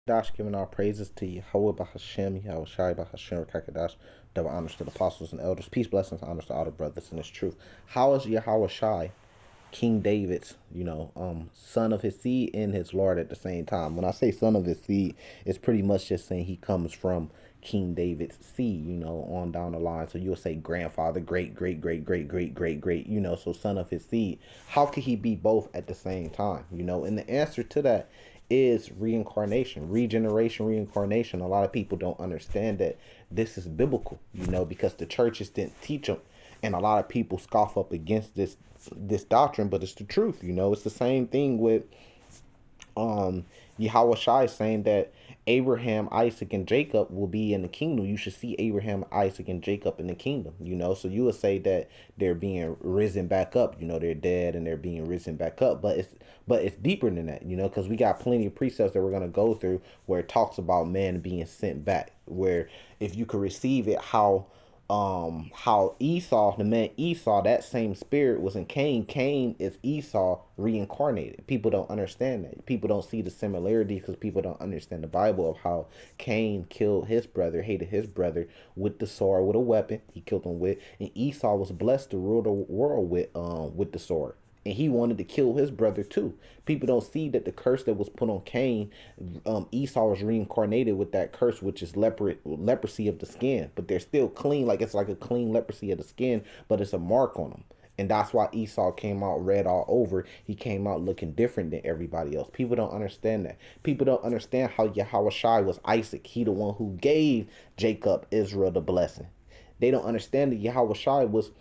Dash, giving our praises to Yahweh Bahashem, Yahawashi Bahashem, Kakadash, double honors to the apostles and elders. Peace, blessings, honors to all the brothers in this truth. How is Yahawashi, King David's, son of his seed and his Lord at the same time? When I say son of his seed, it's pretty much just saying he comes from King David's seed, on down the line. So you'll say grandfather, great, great, great, great, great, great, great, so son of his seed. How could he be both at the same time? And the answer to that is reincarnation, regeneration, reincarnation. A lot of people don't understand that this is biblical, because the churches didn't teach them, and a lot of people scoff up against this doctrine, but it's the truth. It's the same thing with Yahawashi saying that Abraham, Isaac, and Jacob will be in the kingdom. You should see Abraham, Isaac, and Jacob in the kingdom. So you would say that they're being risen back up. They're dead and they're being risen back up. But it's deeper than that. Because we got plenty of precepts that we're gonna go through where it talks about man being sent back. Where if you could receive it, how Esau, the man Esau, that same spirit was in Cain. Cain is Esau reincarnated. People don't understand that. People don't see the similarities because people don't understand the Bible of how Cain killed his brother, hated his brother with the sword, with a weapon he killed him with, and Esau was blessed to rule the world with the sword, and he wanted to kill his brother too. People don't see that the curse that was put on Cain, Esau was reincarnated with that curse, which is leprosy of the skin. But they're still clean, like it's like a clean leprosy of the skin, but it's a mark on them. And that's why Esau came out red all over. He came out looking different than everybody else. People don't understand that. People don't understand how Yahawashi was Isaac. He the one who gave Jacob, Israel, the blessing. They don't understand that Yahawashi was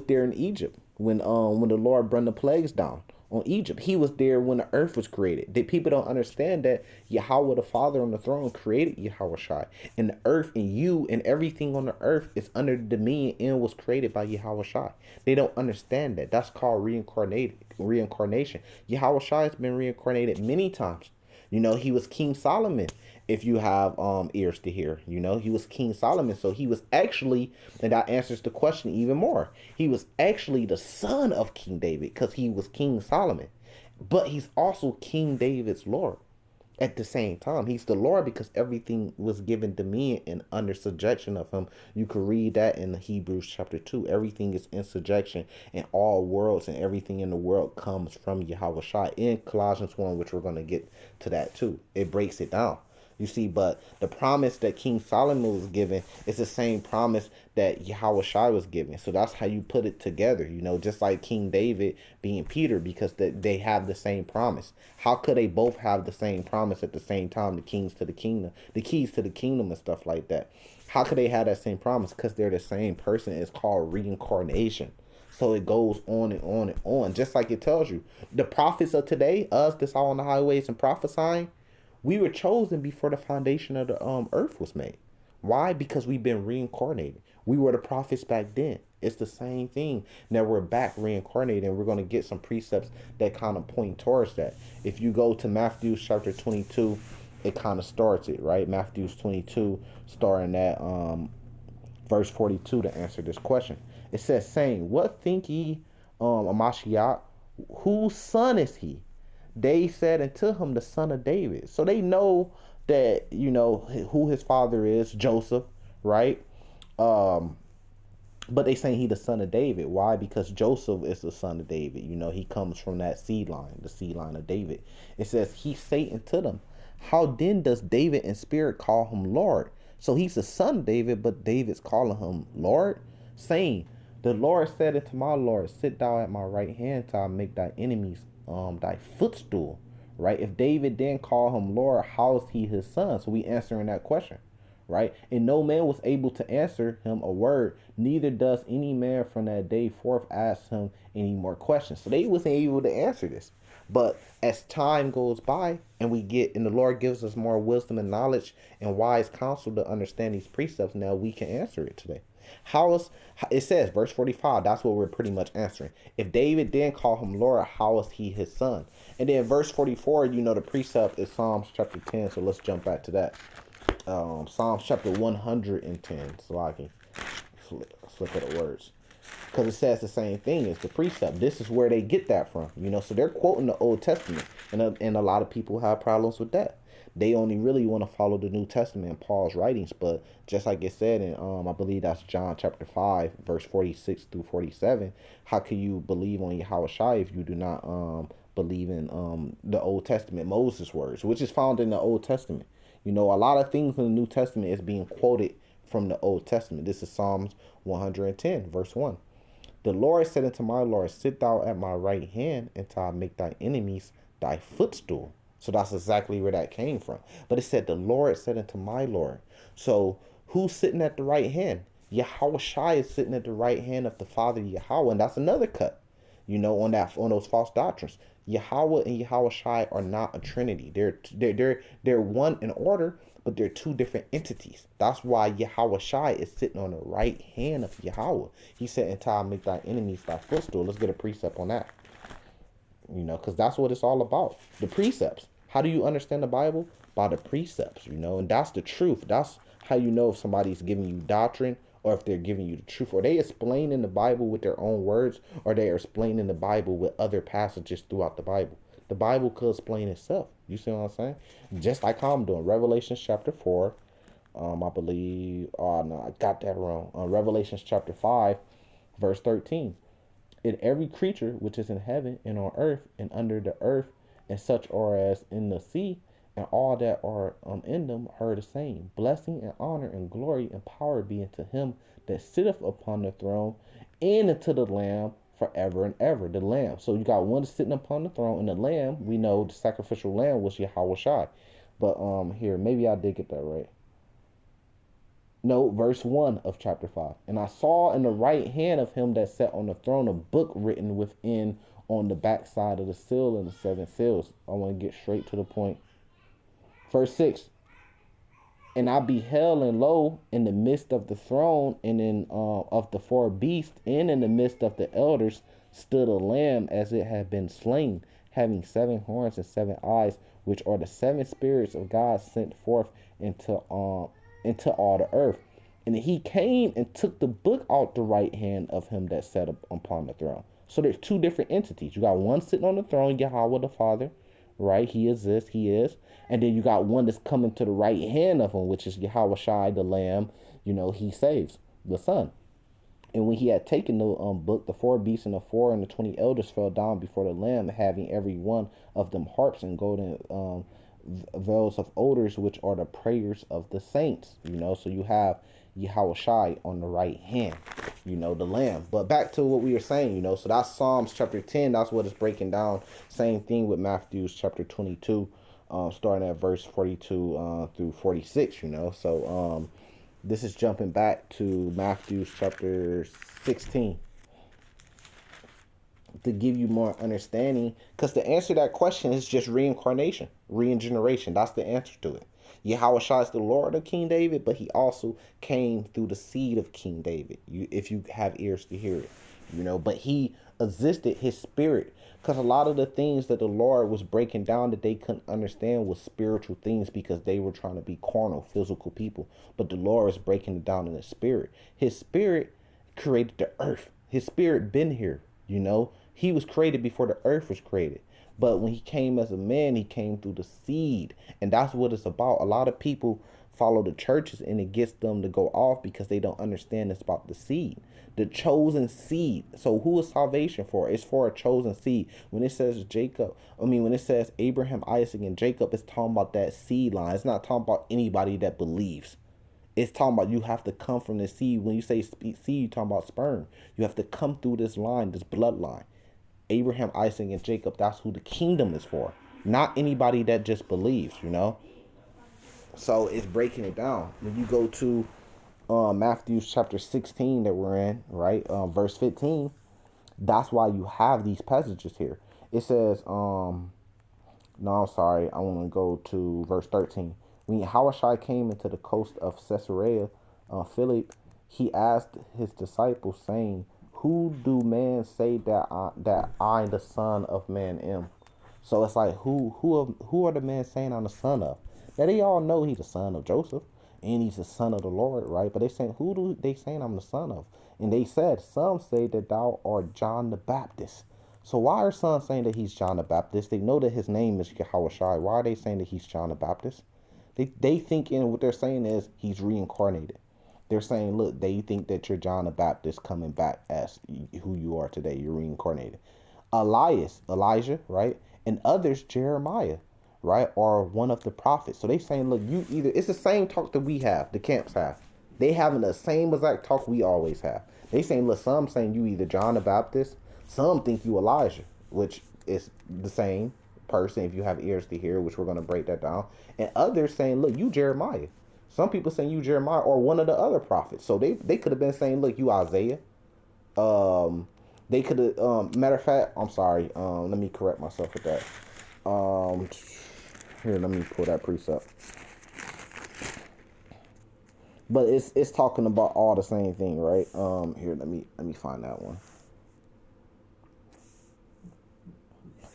there in Egypt when the Lord brought the plagues down on Egypt. He was there when the earth was created. The people don't understand that Yahweh the Father on the throne created Yahawashi. And the earth and you and everything on the earth is under the dominion and was created by Yahawashi. They don't understand that. That's called reincarnation. Yahawashi has been reincarnated many times. He was King Solomon. If you have ears to hear, he was King Solomon. So he was actually, and that answers the question even more. He was actually the son of King David because he was King Solomon. But he's also King David's Lord at the same time. He's the Lord because everything was given dominion and under subjection of him. You could read that in Hebrews chapter 2. Everything is in subjection in all worlds, and everything in the world comes from Yahawashi. In Colossians 1, which we're going to get to that too, it breaks it down. You see, but the promise that King Solomon was given is the same promise that Yahawashi was given. So that's how you put it together, just like King David being Peter, because they have the same promise. How could they both have the same promise at the same time, the keys to the kingdom and stuff like that? How could they have that same promise? Because they're the same person. It's called reincarnation. So it goes on and on and on, just like it tells you. The prophets of today, us that's all on the highways and prophesying, we were chosen before the foundation of the earth was made. Why? Because we've been reincarnated. We were the prophets back then. It's the same thing. Now we're back reincarnated, and we're going to get some precepts that kind of point towards that. If you go to Matthew chapter 22, it kind of starts it, right? Matthew 22, starting at verse 42 to answer this question. It says, saying, what think ye, Amashiach? Whose son is he? They said unto him, the son of David. So they know that, who his father is, Joseph, right? But they saying he the son of David. Why? Because Joseph is the son of David. He comes from that seed line, the seed line of David. It says, he say unto them, how then does David in spirit call him Lord? So he's the son of David, but David's calling him Lord, saying, the Lord said unto my Lord, sit thou at my right hand till I make thy enemies thy footstool. Right? If David then call him Lord, how is he his son? So we answering that question, right? And no man was able to answer him a word, neither does any man from that day forth ask him any more questions. So they wasn't able to answer this. But as time goes by and the Lord gives us more wisdom and knowledge and wise counsel to understand these precepts, now we can answer it today. It says, verse 45, that's what we're pretty much answering. If David then call him Lord, how is he his son? And then verse 44, the precept is Psalms chapter 10. So let's jump back to that. Psalms chapter 110. So I can flip of the words. Because it says the same thing as the precept. This is where they get that from. So they're quoting the Old Testament. And a lot of people have problems with that. They only really want to follow the New Testament and Paul's writings. But just like it said in I believe that's John chapter 5 verse 46 through 47, how can you believe on Yahawashi if you do not believe in the Old Testament Moses words, which is found in the Old Testament? You know, a lot of things in the New Testament is being quoted from the Old Testament. This is Psalms 110 verse 1. The Lord said unto my Lord, sit thou at my right hand until I make thy enemies thy footstool. So that's exactly where that came from. But it said, the Lord said unto my Lord. So who's sitting at the right hand? Yahawashi is sitting at the right hand of the Father Yahweh. And that's another cut, you know, on those false doctrines. Yahweh and Yahawashi are not a trinity. They're one in order, but they're two different entities. That's why Yahawashi is sitting on the right hand of Yahweh. He said, until I make thy enemies thy footstool. Let's get a precept on that. You know, because that's what it's all about. The precepts. How do you understand the Bible? By the precepts, you know, and that's the truth. That's how you know if somebody's giving you doctrine or if they're giving you the truth. Or they explaining the Bible with their own words, or they are explaining the Bible with other passages throughout the Bible. The Bible could explain itself. You see what I'm saying? Just like how I'm doing. Revelation chapter 4. I believe, oh no, I got that wrong. Revelations chapter 5, verse 13. In every creature which is in heaven and on earth and under the earth, and such are as in the sea, and all that are in them, heard the same. Blessing and honor and glory and power be unto him that sitteth upon the throne, and unto the Lamb forever and ever. The Lamb. So you got one sitting upon the throne, and the Lamb, we know the sacrificial lamb was Yahawashi. But here, maybe I did get that right. No, verse 1 of chapter 5. And I saw in the right hand of him that sat on the throne a book written within on the backside of the seal and the seven seals. I want to get straight to the point. Verse 6. And I beheld, and lo, in the midst of the throne and in of the four beasts, and in the midst of the elders, stood a lamb as it had been slain, having 7 horns and 7 eyes, which are the 7 spirits of God sent forth into all the earth. And he came and took the book out the right hand of him that sat upon the throne. So there's two different entities. You got one sitting on the throne, Yahweh the Father, right? He exists, he is. And then you got one that's coming to the right hand of him, which is Yahawashi, the Lamb. You know, he saves the Son. And when he had taken the book, the 4 beasts and the 4 and the 20 elders fell down before the Lamb, having every one of them harps and golden veils of odors, which are the prayers of the saints. You know, so you have Yahawashi on the right hand, you know, the Lamb. But back to what we were saying, you know, so that's Psalms chapter 10. That's what it's breaking down. Same thing with Matthew chapter 22, starting at verse 42 through 46, you know. So this is jumping back to Matthew chapter 16 to give you more understanding, because the answer to that question is just reincarnation, regeneration. That's the answer to it. Yahawashi is the Lord of King David, but he also came through the seed of King David, if you have ears to hear it, you know. But he existed, his spirit, because a lot of the things that the Lord was breaking down that they couldn't understand was spiritual things, because they were trying to be carnal, physical people. But the Lord is breaking it down in the spirit. His spirit created the earth. His spirit been here, you know. He was created before the earth was created. But when he came as a man, he came through the seed. And that's what it's about. A lot of people follow the churches and it gets them to go off because they don't understand it's about the seed. The chosen seed. So who is salvation for? It's for a chosen seed. When it says when it says Abraham, Isaac, and Jacob, it's talking about that seed line. It's not talking about anybody that believes. It's talking about you have to come from the seed. When you say seed, you're talking about sperm. You have to come through this line, this bloodline. Abraham, Isaac, and Jacob, that's who the kingdom is for. Not anybody that just believes, you know. So it's breaking it down. When you go to Matthew chapter 16 that we're in, right? Verse 15, that's why you have these passages here. It says, no, I'm sorry. I want to go to verse 13. When Yahawashi came into the coast of Caesarea Philip, he asked his disciples, saying, who do men say that I the Son of Man am? So it's like who are the men saying I'm the son of? Now they all know he's the son of Joseph and he's the son of the Lord, right? But they saying who do they saying I'm the son of? And they said some say that thou art John the Baptist, So why are some saying that he's John the Baptist? They know that his name is Yahawashi. Why are they saying that he's John the Baptist? They think in what they're saying is he's reincarnated. They're saying, look, they think that you're John the Baptist coming back as who you are today. You're reincarnated. Elijah, right? And others, Jeremiah, right? Or one of the prophets. So they saying, look, you either, it's the same talk that we have, the camps have. They having the same exact talk we always have. They saying, look, some saying you either John the Baptist, some think you Elijah, which is the same person if you have ears to hear, which we're going to break that down. And others saying, look, you Jeremiah. Some people saying you Jeremiah or one of the other prophets. So they could have been saying, look, you Isaiah. They could have, matter of fact, I'm sorry. Let me correct myself with that. Here, let me pull that precept. But it's talking about all the same thing, right? Here, let me find that one.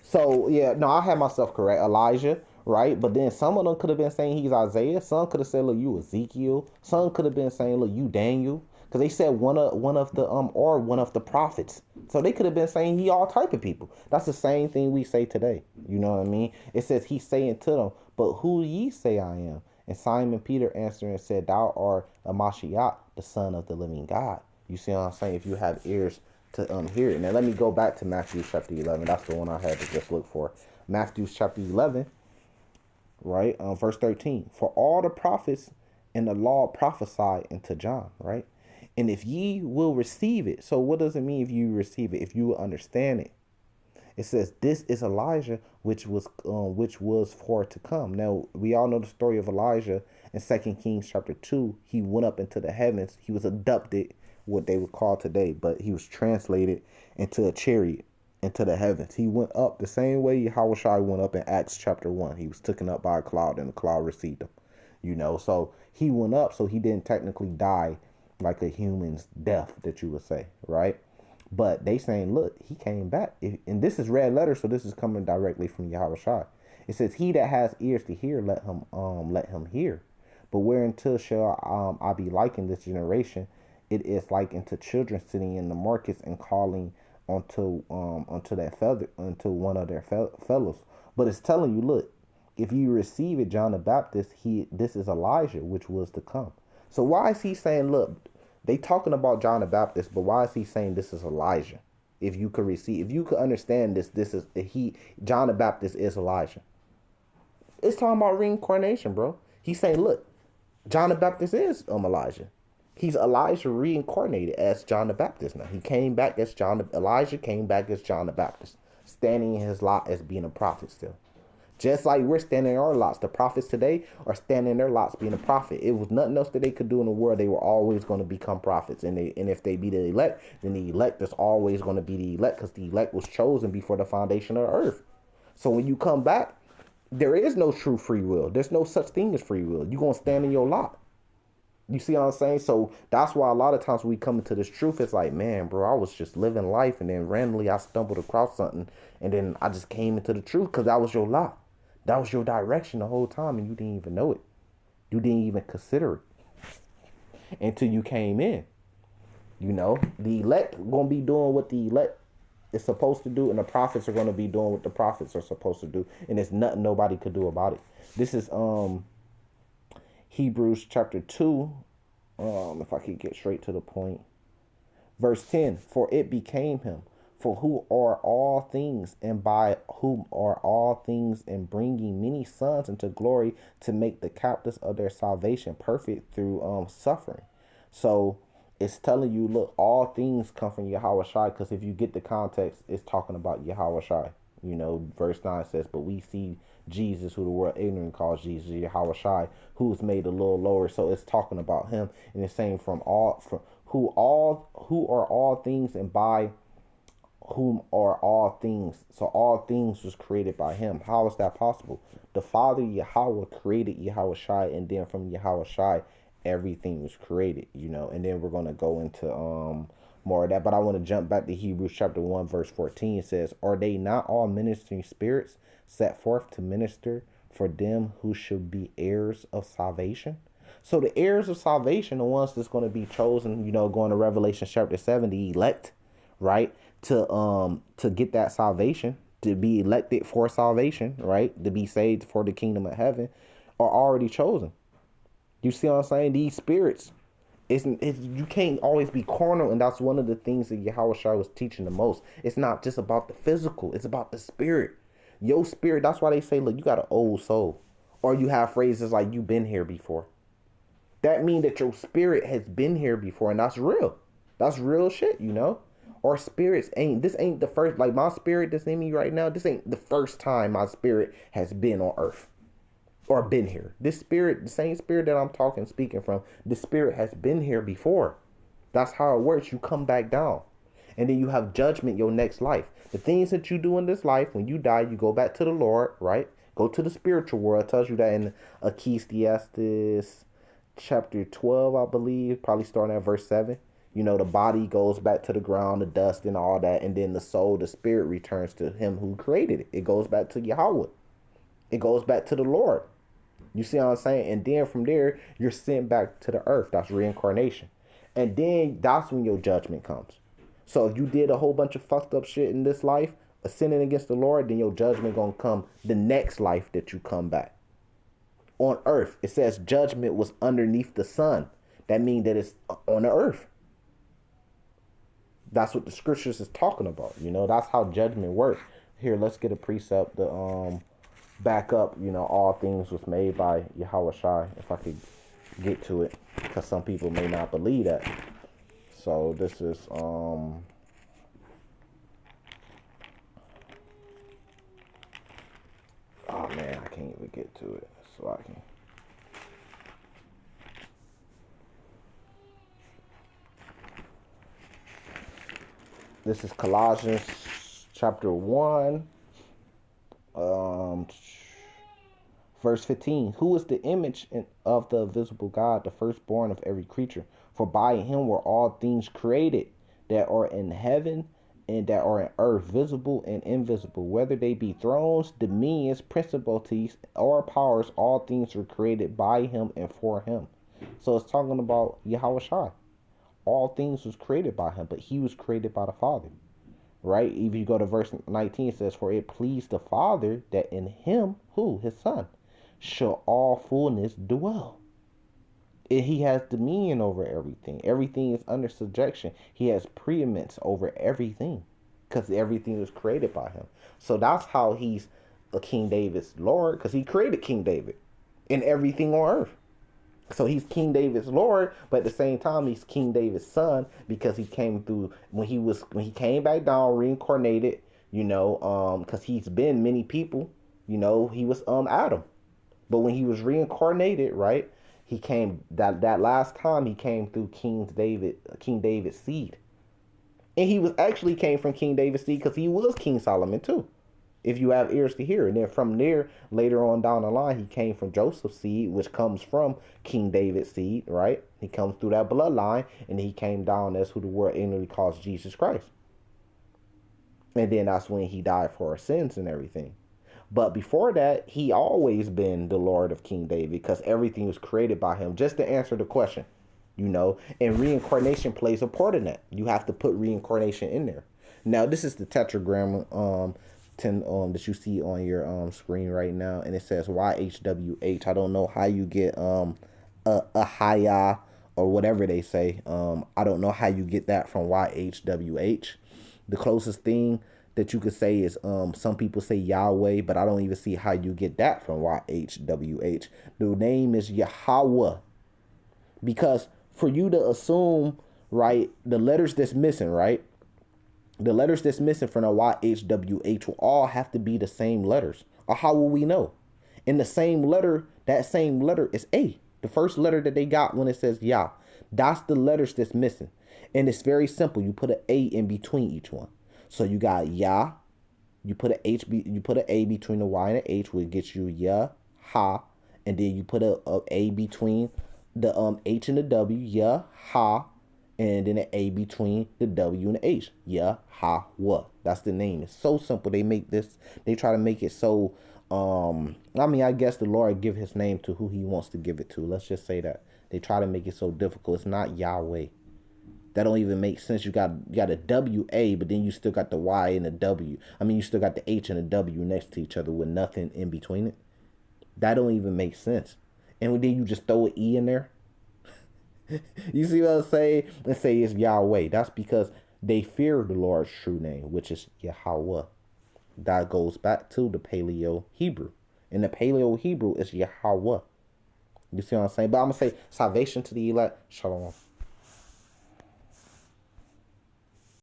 So yeah, no, I had myself correct. Elijah, right? But then some of them could have been saying he's Isaiah. Some could have said, look, you Ezekiel. Some could have been saying, look, you Daniel. Because they said one of the or one of the prophets. So they could have been saying he all type of people. That's the same thing we say today. You know what I mean? It says he's saying to them, but who ye say I am? And Simon Peter answered and said, thou art a Mashiach, the son of the living God. You see what I'm saying? If you have ears to hear it. Now let me go back to Matthew chapter 11. That's the one I had to just look for. Matthew chapter 11, right? Verse 13. For all the prophets and the law prophesy unto John, right? And if ye will receive it. So what does it mean if you receive it? If you will understand it. It says, this is Elijah, which was for to come. Now, we all know the story of Elijah in 2 Kings chapter 2. He went up into the heavens. He was abducted, what they would call today, but he was translated into a chariot into the heavens. He went up the same way Yahawashi went up in Acts chapter 1. He was taken up by a cloud, and the cloud received him. You know, so he went up, so he didn't technically die like a human's death that you would say, right? But they saying, look, he came back. And this is red letter, so this is coming directly from Yahawashi. It says, he that has ears to hear, let him hear. But whereunto shall I be likened this generation? It is like unto children sitting in the markets and calling unto one of their fellows. But it's telling you, look, if you receive it, John the Baptist, this is Elijah, which was to come. So why is he saying, look, they talking about John the Baptist, but why is he saying this is Elijah? If you could understand this is John the Baptist is Elijah. It's talking about reincarnation, bro. He's saying, look, John the Baptist is Elijah. He's Elijah reincarnated as John the Baptist now. Elijah came back as John the Baptist, standing in his lot as being a prophet still. Just like we're standing in our lots. The prophets today are standing in their lots being a prophet. It was nothing else that they could do in the world. They were always going to become prophets. And if they be the elect, then the elect is always going to be the elect, because the elect was chosen before the foundation of the earth. So when you come back, there is no true free will. There's no such thing as free will. You're going to stand in your lot. You see what I'm saying? So that's why a lot of times when we come into this truth, it's like, man, bro, I was just living life, and then randomly I stumbled across something, and then I just came into the truth because that was your lot. That was your direction the whole time, and you didn't even know it. You didn't even consider it until you came in. You know, the elect are going to be doing what the elect is supposed to do, and the prophets are going to be doing what the prophets are supposed to do, and there's nothing nobody could do about it. This is Hebrews chapter 2, if I could get straight to the point. Verse 10, for it became him, for who are all things, and by whom are all things, and bringing many sons into glory, to make the captives of their salvation perfect through suffering. So it's telling you, look, all things come from Yahawashi, because if you get the context, it's talking about Yahawashi. You know, verse 9 says, but we see Jesus, who the world ignorant calls Jesus, Yahawashi, who was made a little lower. So it's talking about him, and it's saying from who are all things, and by whom are all things. So all things was created by him. How is that possible? The Father Yahweh created Yahawashi, and then from Yahawashi everything was created, you know. And then we're going to go into more of that, but I want to jump back to Hebrews chapter 1 verse 14. It says, are they not all ministering spirits set forth to minister for them who should be heirs of salvation? So the heirs of salvation, the ones that's going to be chosen, you know, going to Revelation chapter 7, the elect, right? To get that salvation, to be elected for salvation, right? To be saved for the kingdom of heaven, are already chosen. You see what I'm saying? These spirits, it's you can't always be carnal, and that's one of the things that Yahawashi was teaching the most. It's not just about the physical; it's about the spirit. Your spirit. That's why they say, look, you got an old soul, or you have phrases like "you've been here before." That means that your spirit has been here before, and that's real. That's real shit, you know. Our spirits ain't. This ain't the first. Like my spirit that's in me right now. This ain't the first time my spirit has been on earth or been here. This spirit, the same spirit that I'm speaking from, the spirit has been here before. That's how it works. You come back down. And then you have judgment your next life. The things that you do in this life, when you die, you go back to the Lord, right? Go to the spiritual world. It tells you that in Ecclesiastes chapter 12, I believe, probably starting at verse 7. You know, the body goes back to the ground, the dust and all that. And then the soul, the spirit returns to him who created it. It goes back to Yahweh. It goes back to the Lord. You see what I'm saying? And then from there, you're sent back to the earth. That's reincarnation. And then that's when your judgment comes. So if you did a whole bunch of fucked up shit in this life, sinning against the Lord, then your judgment gonna come the next life that you come back. On earth, it says judgment was underneath the sun. That means that it's on the earth. That's what the scriptures is talking about. You know, that's how judgment works. Here, let's get a precept to back up, you know, all things was made by Yahawashi, if I could get to it, because some people may not believe that. So this is oh man, I can't even get to it. So I can. This is Colossians chapter 1, verse 15. Who is the image of the invisible God, the firstborn of every creature? For by him were all things created that are in heaven and that are in earth, visible and invisible, whether they be thrones, dominions, principalities, or powers. All things were created by him and for him. So it's talking about Yahawashi. All things was created by him, but he was created by the Father. Right? If you go to verse 19, it says, for it pleased the Father that in him, who? His Son, shall all fullness dwell. And he has dominion over everything. Everything is under subjection. He has preeminence over everything because everything was created by him. So that's how he's a King David's Lord, because he created King David and everything on earth. So he's King David's Lord, but at the same time he's King David's son, because he came through when he came back down, reincarnated, you know, because he's been many people, you know, he was Adam. But when he was reincarnated, right, he came that last time he came through King David's seed. And he was actually came from King David's seed because he was King Solomon too, if you have ears to hear. And then from there, later on down the line, he came from Joseph's seed, which comes from King David's seed, right? He comes through that bloodline, and he came down as who the world ignorantly calls Jesus Christ. And then that's when he died for our sins and everything. But before that, he always been the Lord of King David, because everything was created by him. Just to answer the question, you know, and reincarnation plays a part in that. You have to put reincarnation in there. Now, this is the tetragram that you see on your screen right now, and it says YHWH. I don't know how you get a haya or whatever they say. I don't know how you get that from YHWH. The closest thing that you could say is some people say Yahweh, but I don't even see how you get that from YHWH. The name is Yahweh, because for you to assume, right, the letters that's missing, right, the letters that's missing from the YHWH will all have to be the same letters. Or how will we know? In the same letter, that same letter is A. The first letter that they got when it says Yah. That's the letters that's missing. And it's very simple. You put an A in between each one. So you got Yah. You put an A between the Y and the H, which gets you Yah, Ha. And then you put a A between the H and the W, Yah, Ha. And then an A between the W and the H. Yahawa. That's the name. It's so simple. They try to make it so, I mean, I guess the Lord give his name to who he wants to give it to. Let's just say that. They try to make it so difficult. It's not Yahweh. That don't even make sense. You got a W A, but then you still got the Y and the W. I mean, you still got the H and the W next to each other with nothing in between it. That don't even make sense. And then you just throw an E in there. You see what I'm saying? And say it's Yahweh. That's because they fear the Lord's true name, which is Yahweh. That goes back to the Paleo Hebrew. In the Paleo Hebrew, it's Yahweh. You see what I'm saying? But I'm going to say salvation to the elect. Shalom.